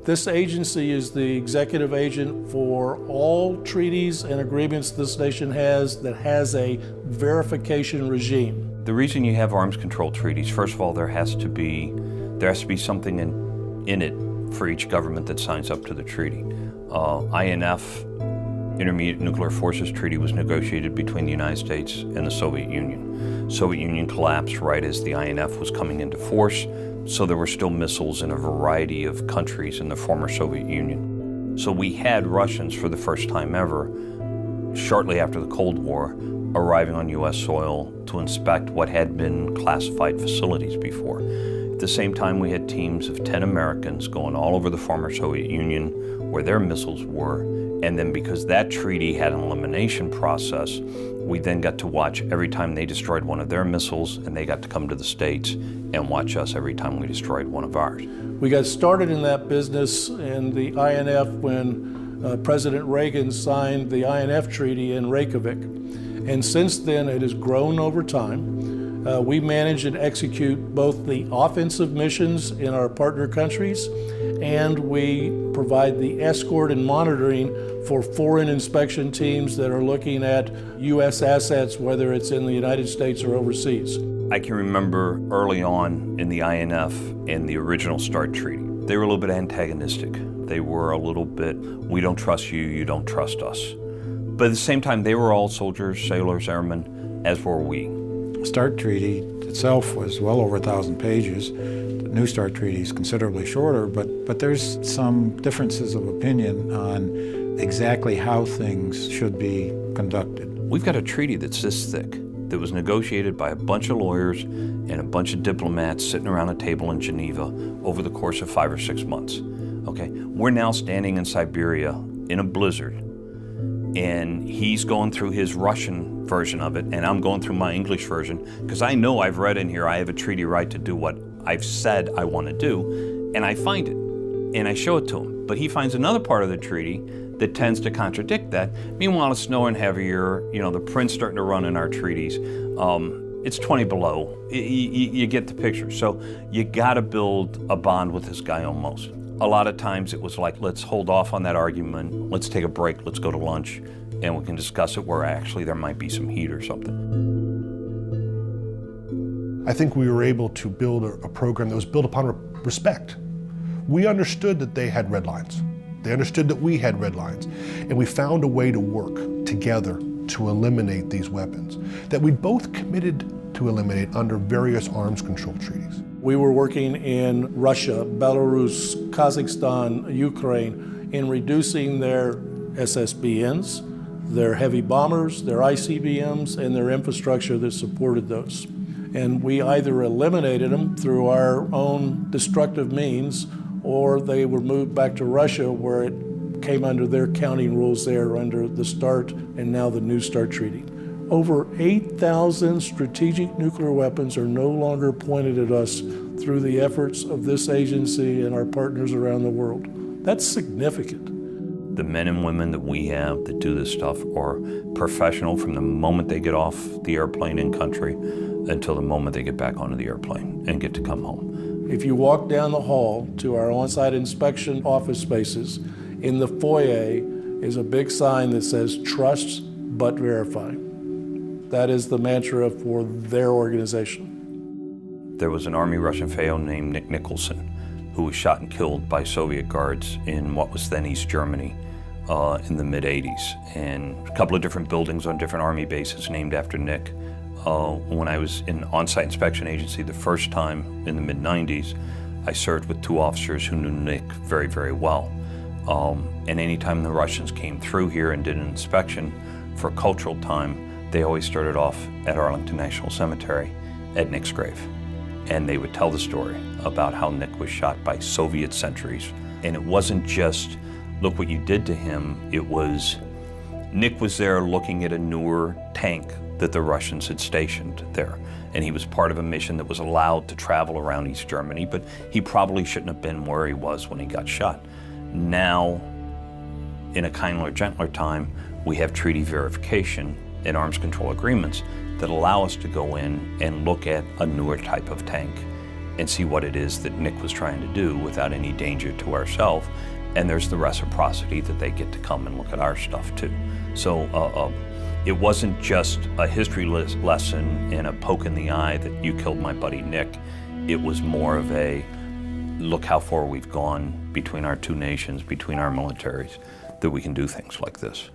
This agency is the executive agent for all treaties and agreements this nation has that has a verification regime. The reason you have arms control treaties, first of all, there has to be something in it for each government that signs up to the treaty. INF, Intermediate Nuclear Forces Treaty, was negotiated between the United States and the Soviet Union. Soviet Union collapsed right as the INF was coming into force, so there were still missiles in a variety of countries in the former Soviet Union. So we had Russians for the first time ever, shortly after the Cold War, arriving on U.S. soil to inspect what had been classified facilities before. At the same time, we had teams of 10 Americans going all over the former Soviet Union where their missiles were, and then because that treaty had an elimination process, we then got to watch every time they destroyed one of their missiles, and they got to come to the States and watch us every time we destroyed one of ours. We got started in that business in the INF when President Reagan signed the INF treaty in Reykjavik. And since then, it has grown over time. We manage and execute both the offensive missions in our partner countries, and we provide the escort and monitoring for foreign inspection teams that are looking at U.S. assets, whether it's in the United States or overseas. I can remember early on in the INF and the original START treaty, they were a little bit antagonistic. They were a little bit, we don't trust you, you don't trust us. But at the same time, they were all soldiers, sailors, airmen, as were we. The START treaty itself was well over 1,000 pages. The new START treaty is considerably shorter, but there's some differences of opinion on exactly how things should be conducted. We've got a treaty that's this thick, that was negotiated by a bunch of lawyers and a bunch of diplomats sitting around a table in Geneva over the course of 5 or 6 months. Okay, we're now standing in Siberia in a blizzard, and he's going through his Russian version of it, and I'm going through my English version, because I know I've read in here I have a treaty right to do what I've said I want to do, and I find it, and I show it to him. But he finds another part of the treaty that tends to contradict that. Meanwhile, it's snowing heavier, the print's starting to run in our treaties. It's 20 below. You get the picture. So you got to build a bond with this guy almost. A lot of times it was like, let's hold off on that argument, let's take a break, let's go to lunch, and we can discuss it where actually there might be some heat or something. I think we were able to build a program that was built upon respect. We understood that they had red lines. They understood that we had red lines. And we found a way to work together to eliminate these weapons that we both committed to eliminate under various arms control treaties. We were working in Russia, Belarus, Kazakhstan, Ukraine in reducing their SSBNs, their heavy bombers, their ICBMs, and their infrastructure that supported those. And we either eliminated them through our own destructive means, or they were moved back to Russia where it came under their counting rules there under the START and now the new START treaty. Over 8,000 strategic nuclear weapons are no longer pointed at us through the efforts of this agency and our partners around the world. That's significant. The men and women that we have that do this stuff are professional from the moment they get off the airplane in country until the moment they get back onto the airplane and get to come home. If you walk down the hall to our on-site inspection office spaces, in the foyer is a big sign that says, "Trust but verify." That is the mantra for their organization. There was an Army Russian fellow named Nick Nicholson who was shot and killed by Soviet guards in what was then East Germany in the mid-'80s. And a couple of different buildings on different Army bases named after Nick. When I was in on-site inspection agency the first time in the mid-'90s, I served with 2 officers who knew Nick very, very well. And anytime the Russians came through here and did an inspection for cultural time, they always started off at Arlington National Cemetery at Nick's grave. And they would tell the story about how Nick was shot by Soviet sentries. And it wasn't just, look what you did to him, it was, Nick was there looking at a newer tank that the Russians had stationed there. And he was part of a mission that was allowed to travel around East Germany, but he probably shouldn't have been where he was when he got shot. Now, in a kindler, gentler time, we have treaty verification and arms control agreements that allow us to go in and look at a newer type of tank and see what it is that Nick was trying to do without any danger to ourselves. And there's the reciprocity that they get to come and look at our stuff too. So it wasn't just a history lesson and a poke in the eye that you killed my buddy Nick. It was more of a look how far we've gone between our two nations, between our militaries, that we can do things like this.